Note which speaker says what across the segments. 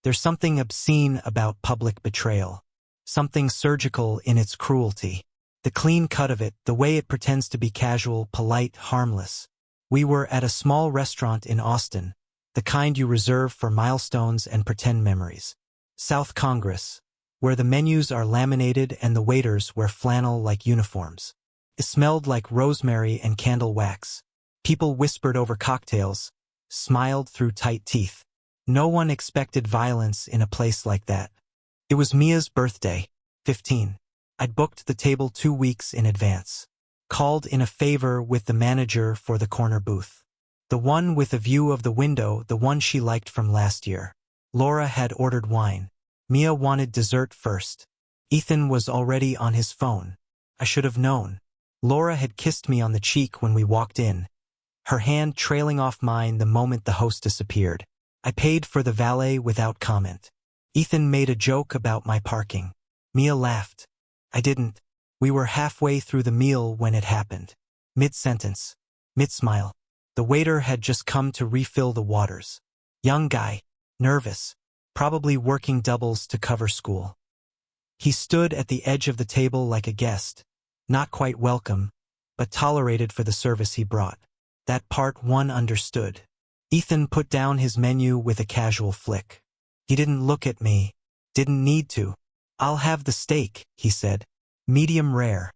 Speaker 1: There's something obscene about public betrayal. Something surgical in its cruelty. The clean cut of it, the way it pretends to be casual, polite, harmless. We were at a small restaurant in Austin, the kind you reserve for milestones and pretend memories. South Congress, where the menus are laminated and the waiters wear flannel like uniforms. It smelled like rosemary and candle wax. People whispered over cocktails, smiled through tight teeth. No one expected violence in a place like that. It was Mia's birthday, 15. I'd booked the table 2 weeks in advance. Called in a favor with the manager for the corner booth. The one with a view of the window, the one she liked from last year. Laura had ordered wine. Mia wanted dessert first. Ethan was already on his phone. I should have known. Laura had kissed me on the cheek when we walked in, her hand trailing off mine the moment the hostess appeared. I paid for the valet without comment. Ethan made a joke about my parking. Mia laughed. I didn't. We were halfway through the meal when it happened. Mid-sentence. Mid-smile. The waiter had just come to refill the waters. Young guy. Nervous. Probably working doubles to cover school. He stood at the edge of the table like a guest. Not quite welcome, but tolerated for the service he brought. That part one understood. Ethan put down his menu with a casual flick. He didn't look at me. Didn't need to. I'll have the steak, he said. Medium rare.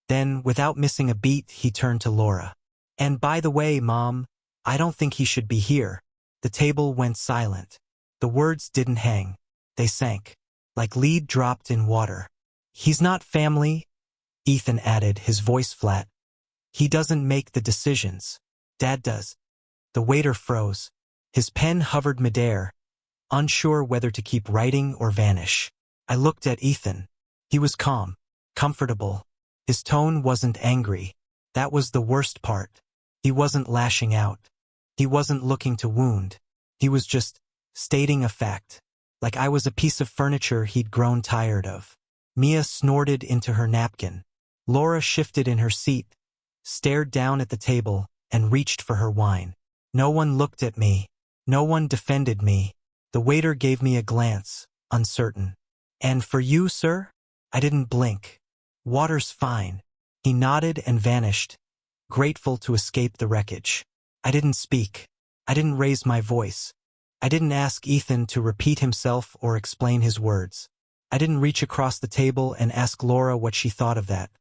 Speaker 1: Then, without missing a beat, he turned to Laura. And by the way, Mom, I don't think he should be here. The table went silent. The words didn't hang. They sank. Like lead dropped in water. He's not family, Ethan added, his voice flat. He doesn't make the decisions. Dad does. The waiter froze. His pen hovered midair, unsure whether to keep writing or vanish. I looked at Ethan. He was calm, comfortable. His tone wasn't angry. That was the worst part. He wasn't lashing out. He wasn't looking to wound. He was just stating a fact. Like I was a piece of furniture he'd grown tired of. Mia snorted into her napkin. Laura shifted in her seat, stared down at the table, and reached for her wine. No one looked at me. No one defended me. The waiter gave me a glance, uncertain. And for you, sir? I didn't blink. Water's fine. He nodded and vanished, grateful to escape the wreckage. I didn't speak. I didn't raise my voice. I didn't ask Ethan to repeat himself or explain his words. I didn't reach across the table and ask Laura what she thought of that,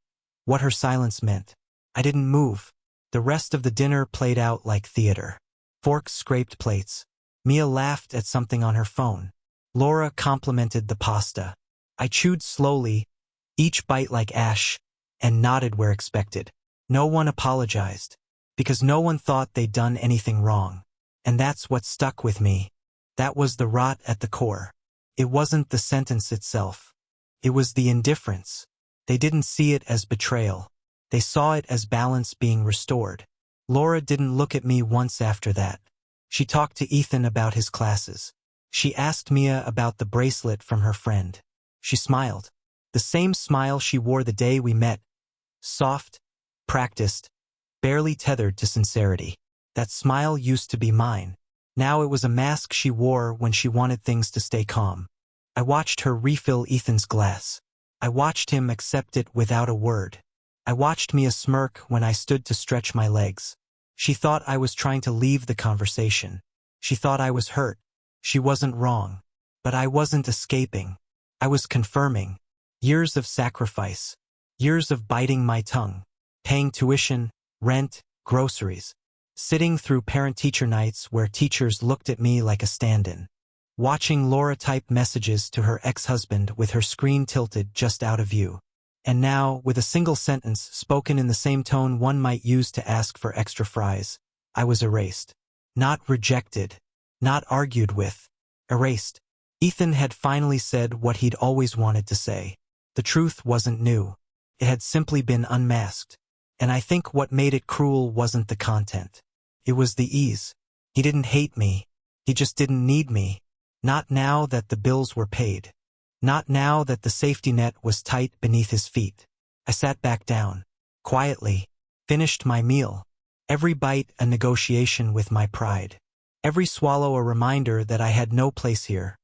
Speaker 1: what her silence meant. I didn't move. The rest of the dinner played out like theater. Forks scraped plates. Mia laughed at something on her phone. Laura complimented the pasta. I chewed slowly, each bite like ash, and nodded where expected. No one apologized, because no one thought they'd done anything wrong. And that's what stuck with me. That was the rot at the core. It wasn't the sentence itself. It was the indifference. They didn't see it as betrayal. They saw it as balance being restored. Laura didn't look at me once after that. She talked to Ethan about his classes. She asked Mia about the bracelet from her friend. She smiled. The same smile she wore the day we met. Soft, practiced, barely tethered to sincerity. That smile used to be mine. Now it was a mask she wore when she wanted things to stay calm. I watched her refill Ethan's glass. I watched him accept it without a word. I watched Mia smirk when I stood to stretch my legs. She thought I was trying to leave the conversation. She thought I was hurt. She wasn't wrong. But I wasn't escaping. I was confirming. Years of sacrifice. Years of biting my tongue. Paying tuition, rent, groceries. Sitting through parent-teacher nights where teachers looked at me like a stand-in. Watching Laura type messages to her ex-husband with her screen tilted just out of view. And now, with a single sentence spoken in the same tone one might use to ask for extra fries, I was erased. Not rejected. Not argued with. Erased. Ethan had finally said what he'd always wanted to say. The truth wasn't new. It had simply been unmasked. And I think what made it cruel wasn't the content. It was the ease. He didn't hate me. He just didn't need me. Not now that the bills were paid. Not now that the safety net was tight beneath his feet. I sat back down. Quietly. Finished my meal. Every bite a negotiation with my pride. Every swallow a reminder that I had no place here.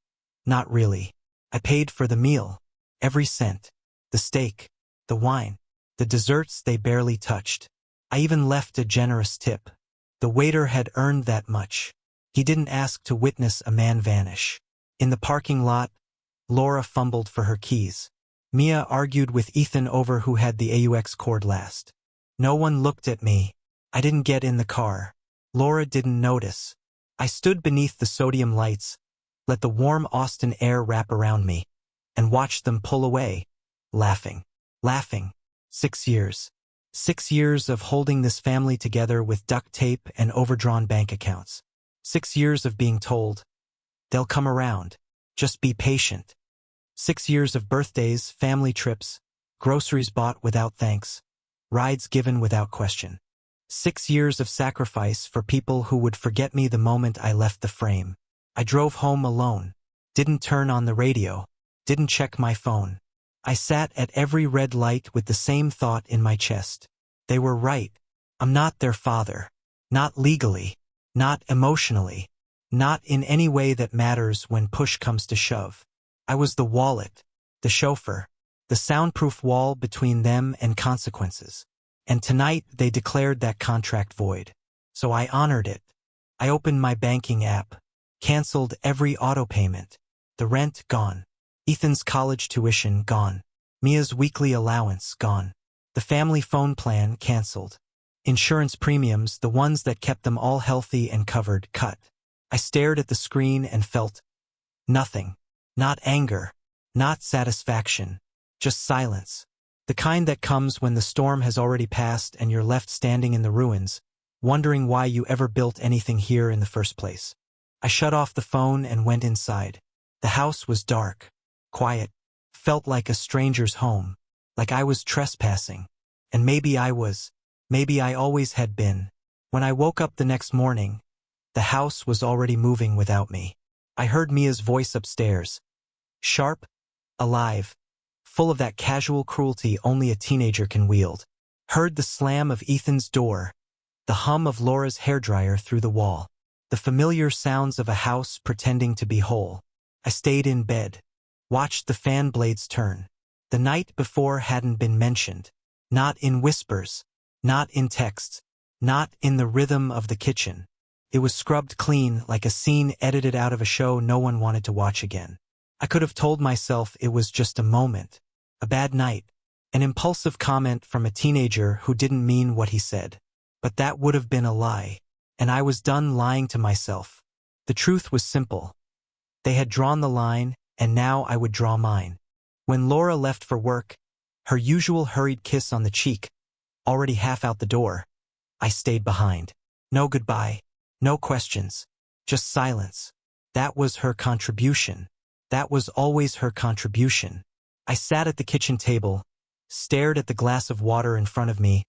Speaker 1: Not really. I paid for the meal. Every cent. The steak. The wine. The desserts they barely touched. I even left a generous tip. The waiter had earned that much. He didn't ask to witness a man vanish. In the parking lot, Laura fumbled for her keys. Mia argued with Ethan over who had the AUX cord last. No one looked at me. I didn't get in the car. Laura didn't notice. I stood beneath the sodium lights, let the warm Austin air wrap around me, and watched them pull away, laughing. Laughing. 6 years. 6 years of holding this family together with duct tape and overdrawn bank accounts. 6 years of being told, they'll come around. Just be patient. 6 years of birthdays, family trips, groceries bought without thanks, rides given without question. 6 years of sacrifice for people who would forget me the moment I left the frame. I drove home alone, didn't turn on the radio, didn't check my phone. I sat at every red light with the same thought in my chest. They were right. I'm not their father. Not legally. Not emotionally. Not in any way that matters when push comes to shove. I was the wallet, the chauffeur, the soundproof wall between them and consequences. And tonight they declared that contract void. So I honored it. I opened my banking app, canceled every auto payment. The rent gone. Ethan's college tuition gone. Mia's weekly allowance gone. The family phone plan canceled. Insurance premiums, the ones that kept them all healthy and covered, cut. I stared at the screen and felt nothing. Not anger. Not satisfaction. Just silence. The kind that comes when the storm has already passed and you're left standing in the ruins, wondering why you ever built anything here in the first place. I shut off the phone and went inside. The house was dark. Quiet. Felt like a stranger's home. Like I was trespassing. And maybe I was. Maybe I always had been. When I woke up the next morning, the house was already moving without me. I heard Mia's voice upstairs. Sharp, alive, full of that casual cruelty only a teenager can wield. Heard the slam of Ethan's door, the hum of Laura's hairdryer through the wall, the familiar sounds of a house pretending to be whole. I stayed in bed, watched the fan blades turn. The night before hadn't been mentioned. Not in whispers, not in texts, not in the rhythm of the kitchen. It was scrubbed clean like a scene edited out of a show no one wanted to watch again. I could have told myself it was just a moment, a bad night, an impulsive comment from a teenager who didn't mean what he said. But that would have been a lie, and I was done lying to myself. The truth was simple. They had drawn the line, and now I would draw mine. When Laura left for work, her usual hurried kiss on the cheek, already half out the door, I stayed behind. No goodbye, no questions, just silence. That was her contribution. That was always her contribution. I sat at the kitchen table, stared at the glass of water in front of me,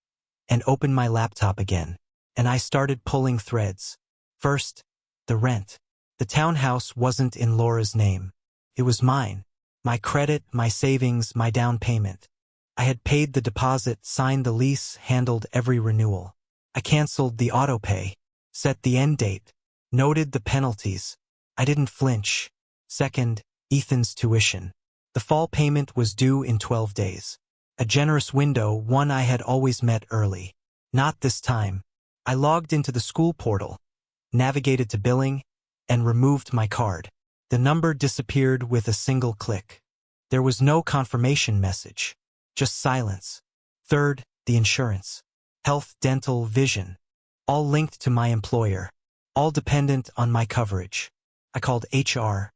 Speaker 1: and opened my laptop again. And I started pulling threads. First, the rent. The townhouse wasn't in Laura's name. It was mine. My credit, my savings, my down payment. I had paid the deposit, signed the lease, handled every renewal. I canceled the auto pay, set the end date, noted the penalties. I didn't flinch. Second, Ethan's tuition. The fall payment was due in 12 days. A generous window, one I had always met early. Not this time. I logged into the school portal, navigated to billing, and removed my card. The number disappeared with a single click. There was no confirmation message, just silence. Third, the insurance. Health, dental, vision. All linked to my employer. All dependent on my coverage. I called HR.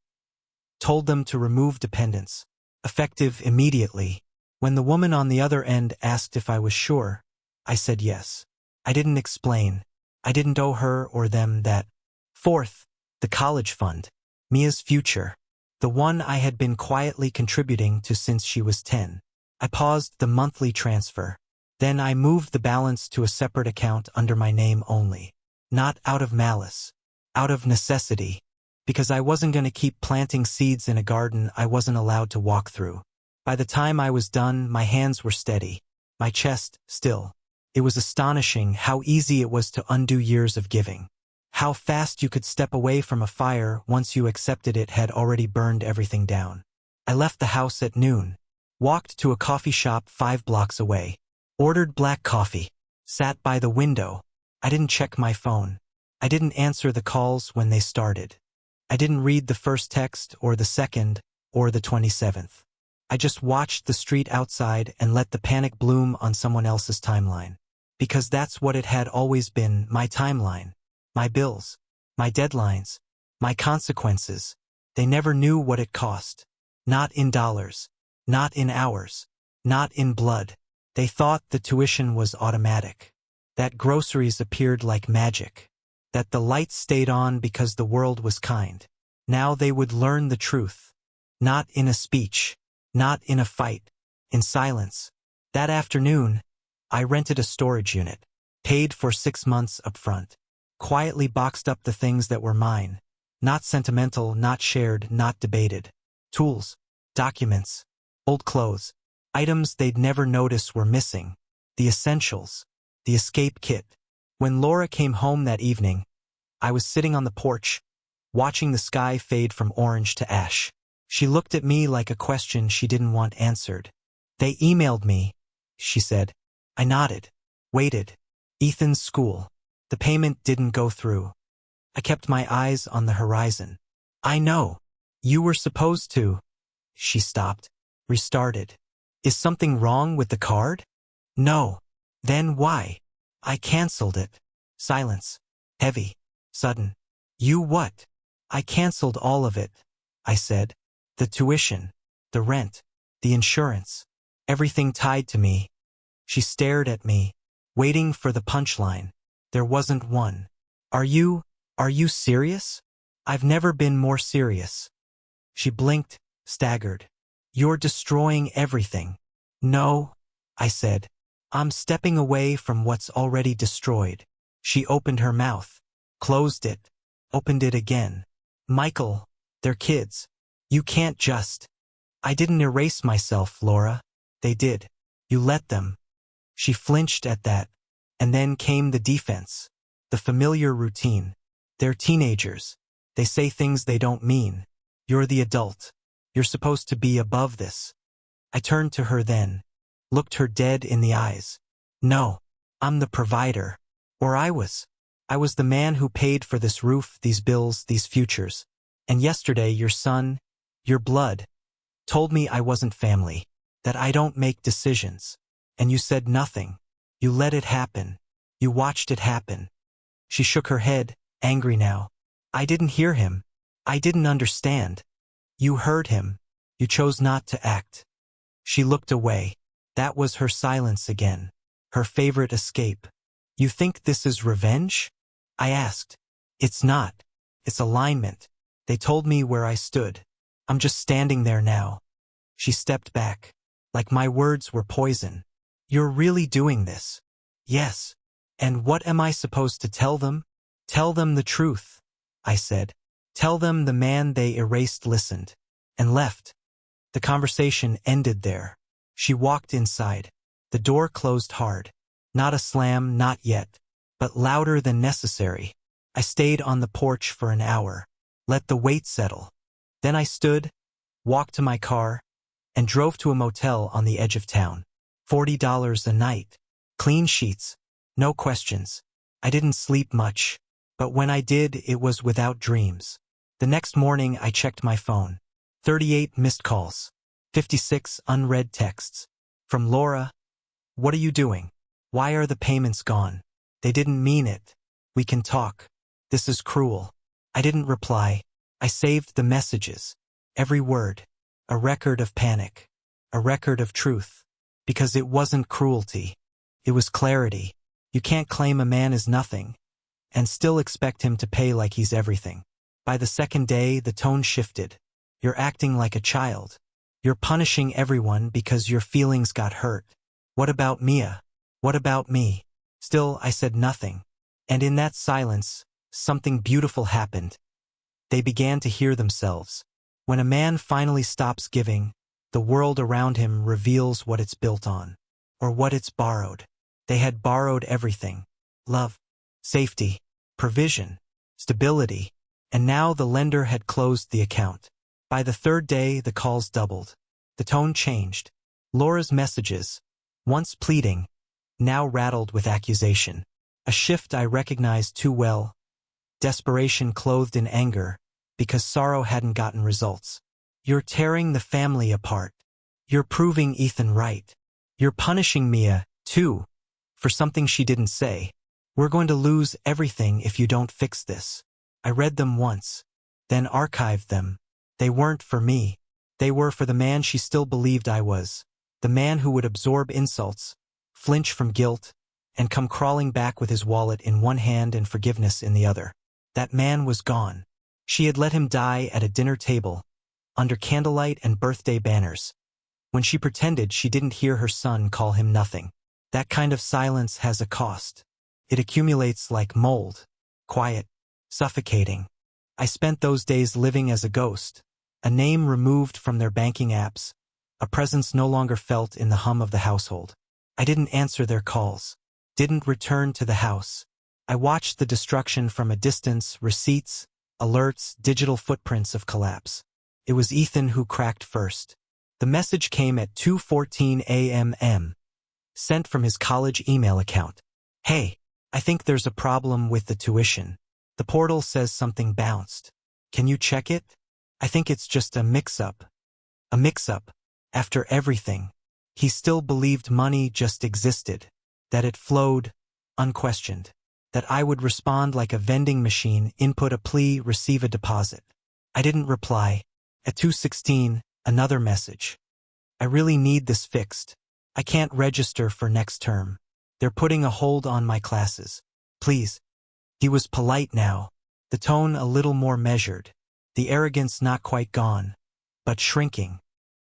Speaker 1: Told them to remove dependents. Effective immediately. When the woman on the other end asked if I was sure, I said yes. I didn't explain. I didn't owe her or them that. Fourth, the college fund. Mia's future. The one I had been quietly contributing to since she was 10. I paused the monthly transfer. Then I moved the balance to a separate account under my name only. Not out of malice. Out of necessity. Because I wasn't going to keep planting seeds in a garden I wasn't allowed to walk through. By the time I was done, my hands were steady. My chest, still. It was astonishing how easy it was to undo years of giving. How fast you could step away from a fire once you accepted it had already burned everything down. I left the house at noon, walked to a coffee shop 5 blocks away, ordered black coffee, sat by the window. I didn't check my phone. I didn't answer the calls when they started. I didn't read the first text or the second or the 27th. I just watched the street outside and let the panic bloom on someone else's timeline. Because that's what it had always been, my timeline. My bills, my deadlines, my consequences. They never knew what it cost. Not in dollars, not in hours, not in blood. They thought the tuition was automatic. That groceries appeared like magic. That the lights stayed on because the world was kind. Now they would learn the truth. Not in a speech, not in a fight, in silence. That afternoon, I rented a storage unit, paid for 6 months up front. Quietly boxed up the things that were mine. Not sentimental, not shared, not debated. Tools, documents, old clothes, items they'd never notice were missing. The essentials, the escape kit. When Laura came home that evening, I was sitting on the porch, watching the sky fade from orange to ash. She looked at me like a question she didn't want answered. They emailed me, she said. I nodded, waited. Ethan's school. The payment didn't go through. I kept my eyes on the horizon. I know. You were supposed to. She stopped, restarted. Is something wrong with the card? No. Then why? I canceled it. Silence. Heavy. Sudden. You what? I canceled all of it, I said. The tuition, the rent, the insurance, everything tied to me. She stared at me, waiting for the punchline. There wasn't one. Are you serious? I've never been more serious. She blinked, staggered. You're destroying everything. No, I said. I'm stepping away from what's already destroyed. She opened her mouth, closed it, opened it again. Michael, they're kids. You can't just. I didn't erase myself, Laura. They did. You let them. She flinched at that. And then came the defense. The familiar routine. They're teenagers. They say things they don't mean. You're the adult. You're supposed to be above this. I turned to her then, looked her dead in the eyes. No, I'm the provider. Or I was. I was the man who paid for this roof, these bills, these futures. And yesterday your son, your blood, told me I wasn't family, that I don't make decisions. And you said nothing. You let it happen. You watched it happen. She shook her head, angry now. I didn't hear him. I didn't understand. You heard him. You chose not to act. She looked away. That was her silence again. Her favorite escape. You think this is revenge? I asked. It's not. It's alignment. They told me where I stood. I'm just standing there now. She stepped back. Like my words were poison. You're really doing this? Yes. And what am I supposed to tell them? Tell them the truth, I said. Tell them the man they erased listened. And left. The conversation ended there. She walked inside. The door closed hard. Not a slam, not yet. But louder than necessary. I stayed on the porch for an hour. Let the weight settle. Then I stood, walked to my car, and drove to a motel on the edge of town. $40 a night. Clean sheets. No questions. I didn't sleep much. But when I did, it was without dreams. The next morning, I checked my phone. 38 missed calls. 56 unread texts. From Laura. What are you doing? Why are the payments gone? They didn't mean it. We can talk. This is cruel. I didn't reply. I saved the messages. Every word. A record of panic. A record of truth. Because it wasn't cruelty. It was clarity. You can't claim a man is nothing and still expect him to pay like he's everything. By the second day, the tone shifted. You're acting like a child. You're punishing everyone because your feelings got hurt. What about Mia? What about me? Still, I said nothing. And in that silence, something beautiful happened. They began to hear themselves. When a man finally stops giving, the world around him reveals what it's built on, or what it's borrowed. They had borrowed everything. Love, safety, provision. stability. And now the lender had closed the account. By the third day, the calls doubled. The tone changed. Laura's messages, once pleading, now rattled with accusation. A shift I recognized too well. Desperation clothed in anger, because sorrow hadn't gotten results. You're tearing the family apart. You're proving Ethan right. You're punishing Mia, too, for something she didn't say. We're going to lose everything if you don't fix this. I read them once, then archived them. They weren't for me. They were for the man she still believed I was. The man who would absorb insults, flinch from guilt, and come crawling back with his wallet in one hand and forgiveness in the other. That man was gone. She had let him die at a dinner table, under candlelight and birthday banners, when she pretended she didn't hear her son call him nothing. That kind of silence has a cost. It accumulates like mold, quiet, suffocating. I spent those days living as a ghost, a name removed from their banking apps, a presence no longer felt in the hum of the household. I didn't answer their calls, didn't return to the house. I watched the destruction from a distance, receipts, alerts, digital footprints of collapse. It was Ethan who cracked first. The message came at 2:14 a.m., sent from his college email account. Hey, I think there's a problem with the tuition. The portal says something bounced. Can you check it? I think it's just a mix-up. A mix-up. After everything, he still believed money just existed, that it flowed, unquestioned, that I would respond like a vending machine, input a plea, receive a deposit. I didn't reply. At 2:16, another message. I really need this fixed. I can't register for next term. They're putting a hold on my classes. Please. He was polite now, the tone a little more measured, the arrogance not quite gone, but shrinking.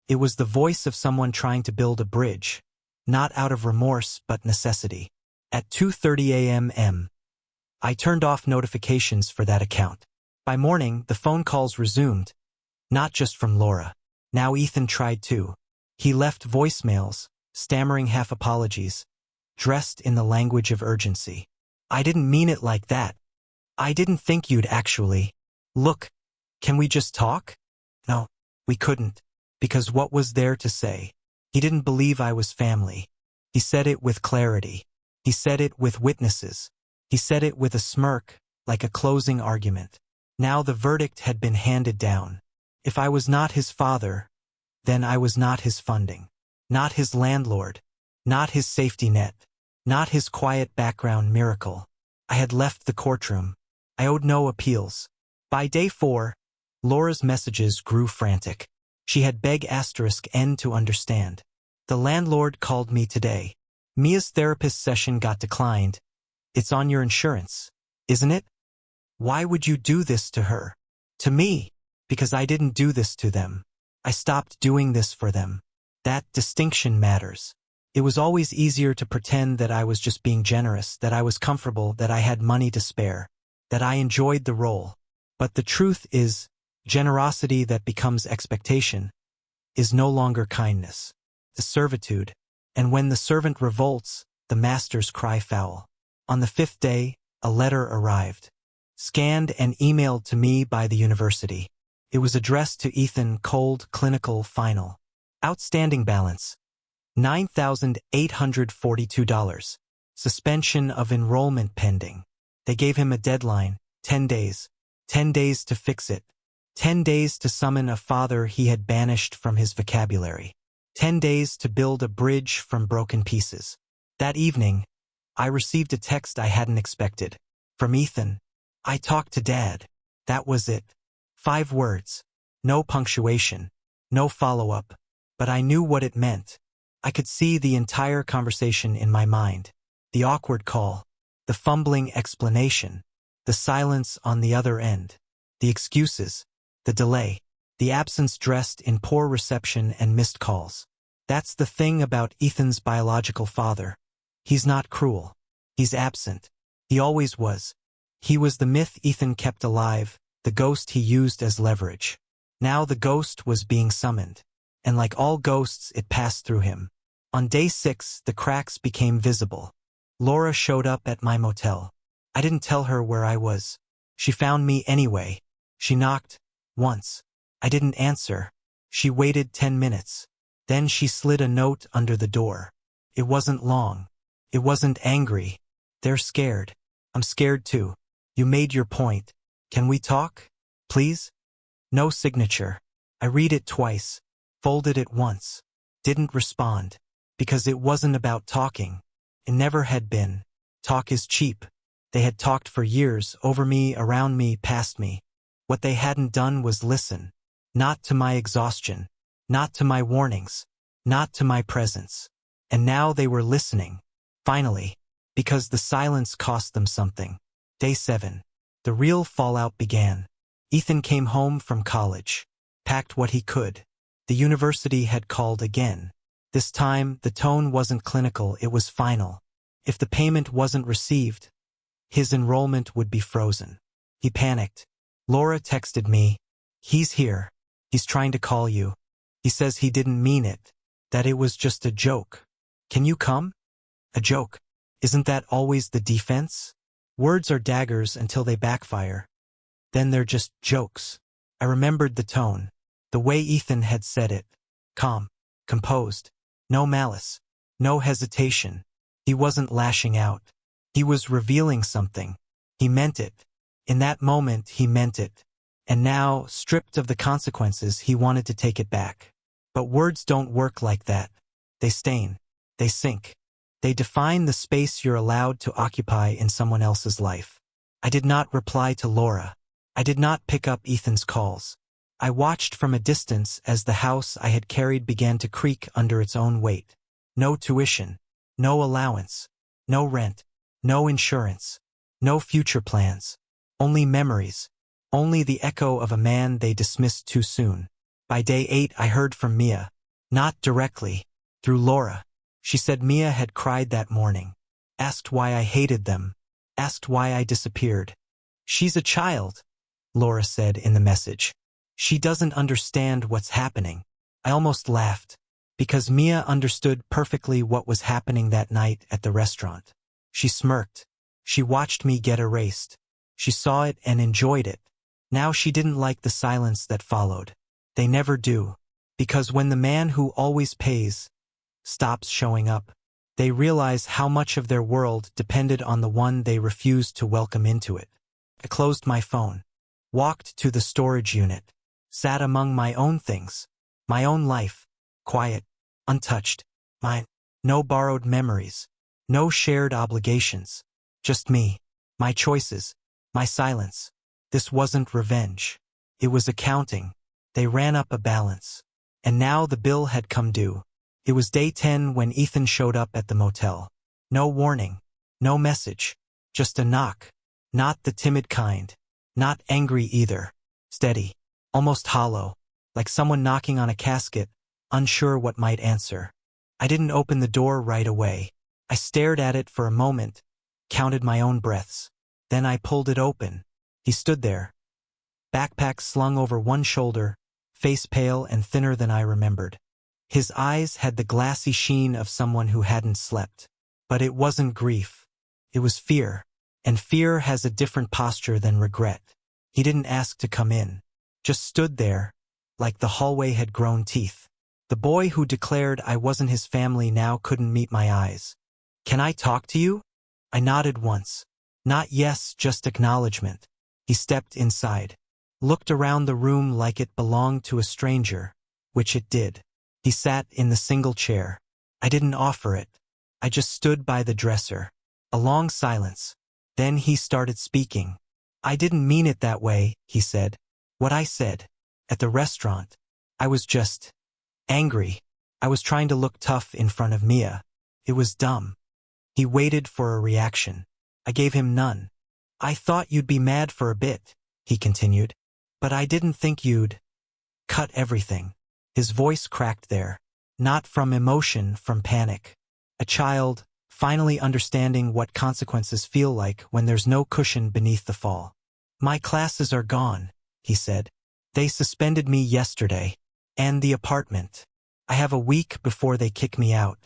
Speaker 1: It was the voice of someone trying to build a bridge, not out of remorse but necessity. At 2:30 a.m., I turned off notifications for that account. By morning, the phone calls resumed, not just from Laura. Now Ethan tried too. He left voicemails, stammering half apologies, dressed in the language of urgency. I didn't mean it like that. I didn't think you'd actually. Look, can we just talk? No, we couldn't. Because what was there to say? He didn't believe I was family. He said it with clarity. He said it with witnesses. He said it with a smirk, like a closing argument. Now the verdict had been handed down. If I was not his father, then I was not his funding, not his landlord, not his safety net, not his quiet background miracle. I had left the courtroom. I owed no appeals. By day 4, Laura's messages grew frantic. She had beg *N to understand. The landlord called me today. Mia's therapist session got declined. It's on your insurance, isn't it? Why would you do this to her? To me, because I didn't do this to them. I stopped doing this for them. That distinction matters. It was always easier to pretend that I was just being generous, that I was comfortable, that I had money to spare, that I enjoyed the role. But the truth is, generosity that becomes expectation is no longer kindness. The servitude. And when the servant revolts, the masters cry foul. On the 5th day, a letter arrived, scanned and emailed to me by the university. It was addressed to Ethan, cold, clinical, final. Outstanding balance, $9,842. Suspension of enrollment pending. They gave him a deadline, 10 days. 10 days to fix it. 10 days to summon a father he had banished from his vocabulary. 10 days to build a bridge from broken pieces. That evening, I received a text I hadn't expected. From Ethan. I talked to Dad. That was it. 5 words. No punctuation. No follow-up. But I knew what it meant. I could see the entire conversation in my mind. The awkward call. The fumbling explanation. The silence on the other end. The excuses. The delay. The absence dressed in poor reception and missed calls. That's the thing about Ethan's biological father. He's not cruel. He's absent. He always was. He was the myth Ethan kept alive, the ghost he used as leverage. Now the ghost was being summoned. And like all ghosts, it passed through him. On day 6, the cracks became visible. Laura showed up at my motel. I didn't tell her where I was. She found me anyway. She knocked. Once. I didn't answer. She waited 10 minutes. Then she slid a note under the door. It wasn't long. It wasn't angry. They're scared. I'm scared too. You made your point. Can we talk? Please? No signature. I read it twice. Folded it once. Didn't respond. Because it wasn't about talking. It never had been. Talk is cheap. They had talked for years, over me, around me, past me. What they hadn't done was listen. Not to my exhaustion. Not to my warnings. Not to my presence. And now they were listening. Finally. Because the silence cost them something. Day 7. The real fallout began. Ethan came home from college. Packed what he could. The university had called again. This time, the tone wasn't clinical, it was final. If the payment wasn't received, his enrollment would be frozen. He panicked. Laura texted me. He's here. He's trying to call you. He says he didn't mean it. That it was just a joke. Can you come? A joke. Isn't that always the defense? Words are daggers until they backfire. Then they're just jokes. I remembered the tone. The way Ethan had said it. Calm. Composed. No malice. No hesitation. He wasn't lashing out. He was revealing something. He meant it. In that moment, he meant it. And now, stripped of the consequences, he wanted to take it back. But words don't work like that. They stain. They sink. They define the space you're allowed to occupy in someone else's life. I did not reply to Laura. I did not pick up Ethan's calls. I watched from a distance as the house I had carried began to creak under its own weight. No tuition. No allowance. No rent. No insurance. No future plans. Only memories. Only the echo of a man they dismissed too soon. By day 8 I heard from Mia. Not directly. Through Laura. She said Mia had cried that morning. Asked why I hated them. Asked why I disappeared. She's a child, Laura said in the message. She doesn't understand what's happening. I almost laughed. Because Mia understood perfectly what was happening that night at the restaurant. She smirked. She watched me get erased. She saw it and enjoyed it. Now she didn't like the silence that followed. They never do. Because when the man who always pays stops showing up, they realize how much of their world depended on the one they refused to welcome into it. I closed my phone. Walked to the storage unit. Sat among my own things. My own life. Quiet. Untouched. Mine. No borrowed memories. No shared obligations. Just me. My choices. My silence. This wasn't revenge. It was accounting. They ran up a balance. And now the bill had come due. It was day 10 when Ethan showed up at the motel. No warning. No message. Just a knock. Not the timid kind. Not angry either. Steady. Almost hollow. Like someone knocking on a casket, unsure what might answer. I didn't open the door right away. I stared at it for a moment, counted my own breaths. Then I pulled it open. He stood there. Backpack slung over one shoulder, face pale and thinner than I remembered. His eyes had the glassy sheen of someone who hadn't slept. But it wasn't grief. It was fear. And fear has a different posture than regret. He didn't ask to come in. Just stood there, like the hallway had grown teeth. The boy who declared I wasn't his family now couldn't meet my eyes. Can I talk to you? I nodded once. Not yes, just acknowledgement. He stepped inside. Looked around the room like it belonged to a stranger, which it did. He sat in the single chair. I didn't offer it. I just stood by the dresser. A long silence. Then he started speaking. I didn't mean it that way, he said. What I said. At the restaurant. I was just angry. I was trying to look tough in front of Mia. It was dumb. He waited for a reaction. I gave him none. I thought you'd be mad for a bit, he continued. But I didn't think you'd cut everything. His voice cracked there. Not from emotion, from panic. A child, finally understanding what consequences feel like when there's no cushion beneath the fall. My classes are gone, he said. They suspended me yesterday. And the apartment. I have a week before they kick me out.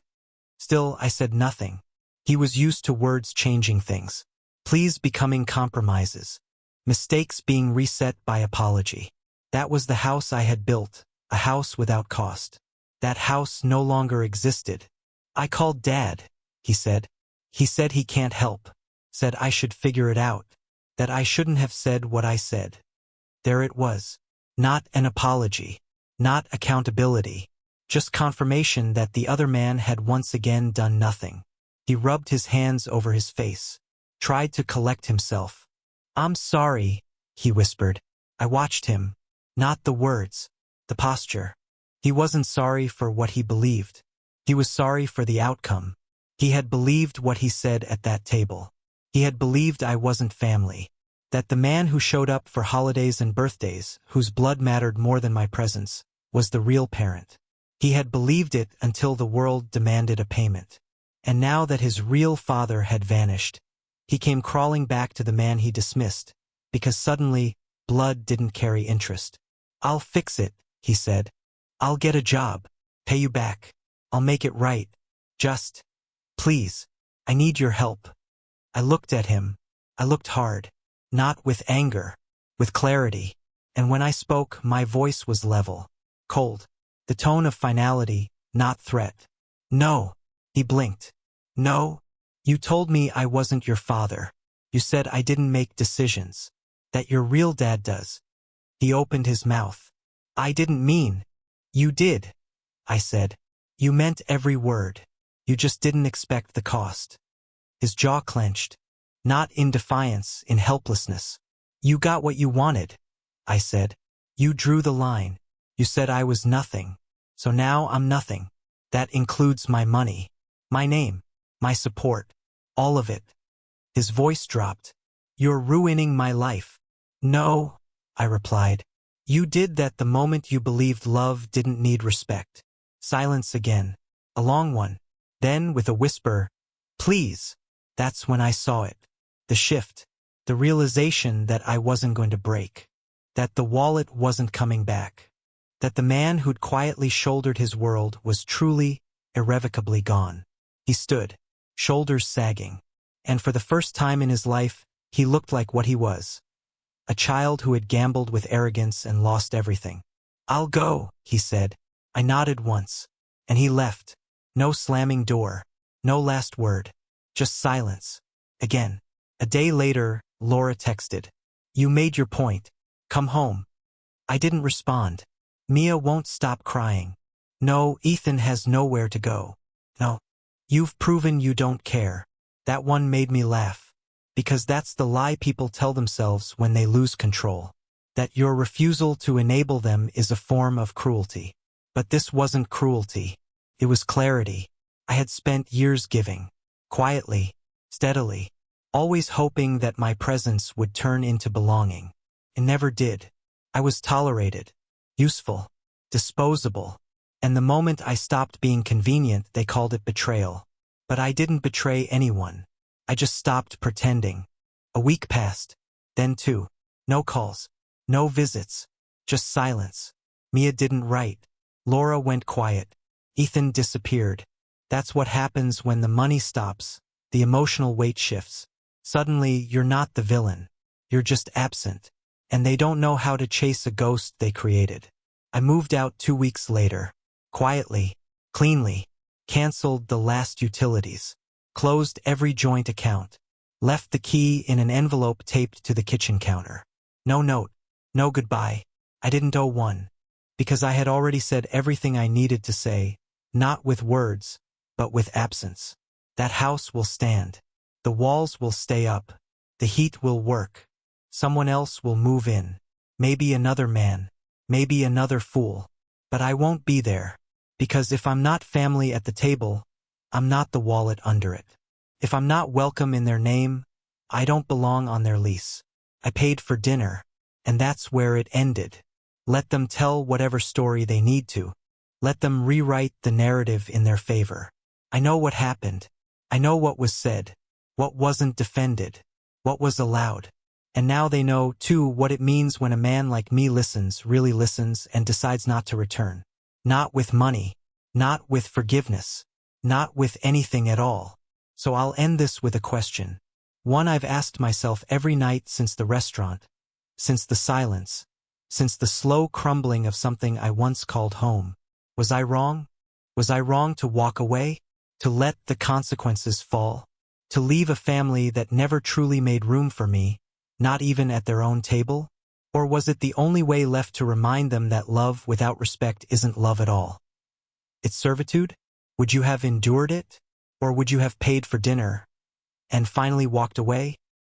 Speaker 1: Still, I said nothing. He was used to words changing things. Pleas becoming compromises. Mistakes being reset by apology. That was the house I had built, a house without cost. That house no longer existed. I called Dad, he said. He said he can't help. Said I should figure it out. That I shouldn't have said what I said. There it was. Not an apology. Not accountability. Just confirmation that the other man had once again done nothing. He rubbed his hands over his face. Tried to collect himself. "I'm sorry," he whispered. I watched him. Not the words. The posture. He wasn't sorry for what he believed. He was sorry for the outcome. He had believed what he said at that table. He had believed I wasn't family. That the man who showed up for holidays and birthdays, whose blood mattered more than my presence, was the real parent. He had believed it until the world demanded a payment. And now that his real father had vanished, he came crawling back to the man he dismissed, because suddenly, blood didn't carry interest. "I'll fix it," he said. "I'll get a job. Pay you back. I'll make it right. Just, please, I need your help." I looked at him. I looked hard. Not with anger, with clarity. And when I spoke, my voice was level, cold. The tone of finality, not threat. "No." He blinked. "No. You told me I wasn't your father. You said I didn't make decisions. That your real dad does." He opened his mouth. "I didn't mean." "You did," I said. "You meant every word. You just didn't expect the cost." His jaw clenched. Not in defiance, in helplessness. "You got what you wanted," I said. "You drew the line. You said I was nothing. So now I'm nothing. That includes my money, my name, my support, all of it." His voice dropped. "You're ruining my life." "No," I replied. "You did that the moment you believed love didn't need respect." Silence again. A long one. Then, with a whisper, "Please." That's when I saw it. The shift. The realization that I wasn't going to break. That the wallet wasn't coming back. That the man who'd quietly shouldered his world was truly, irrevocably gone. He stood, shoulders sagging. And for the first time in his life, he looked like what he was. A child who had gambled with arrogance and lost everything. "I'll go," he said. I nodded once. And he left. No slamming door. No last word. Just silence. Again. A day later, Laura texted. "You made your point. Come home." I didn't respond. Mia won't stop crying. No, Ethan has nowhere to go. No. You've proven you don't care. That one made me laugh. Because that's the lie people tell themselves when they lose control. That your refusal to enable them is a form of cruelty. But this wasn't cruelty. It was clarity. I had spent years giving. Quietly. Steadily. Always hoping that my presence would turn into belonging. It never did. I was tolerated. Useful. Disposable. And the moment I stopped being convenient, they called it betrayal. But I didn't betray anyone. I just stopped pretending. A week passed. Then 2. No calls. No visits. Just silence. Mia didn't write. Laura went quiet. Ethan disappeared. That's what happens when the money stops. The emotional weight shifts. Suddenly, you're not the villain. You're just absent. And they don't know how to chase a ghost they created. I moved out 2 weeks later. Quietly. Cleanly. Canceled the last utilities. Closed every joint account. Left the key in an envelope taped to the kitchen counter. No note. No goodbye. I didn't owe one. Because I had already said everything I needed to say. Not with words, but with absence. That house will stand. The walls will stay up. The heat will work. Someone else will move in. Maybe another man. Maybe another fool. But I won't be there. Because if I'm not family at the table, I'm not the wallet under it. If I'm not welcome in their name, I don't belong on their lease. I paid for dinner. And that's where it ended. Let them tell whatever story they need to. Let them rewrite the narrative in their favor. I know what happened. I know what was said. What wasn't defended. What was allowed. And now they know, too, what it means when a man like me listens, really listens, and decides not to return. Not with money. Not with forgiveness. Not with anything at all. So I'll end this with a question. One I've asked myself every night since the restaurant. since the silence, since the slow crumbling of something I once called home. Was I wrong? Was I wrong to walk away? To let the consequences fall? To leave a family that never truly made room for me, not even at their own table? Or was it the only way left to remind them that love without respect isn't love at all? It's servitude? Would you have endured it? Or would you have paid for dinner and finally walked away?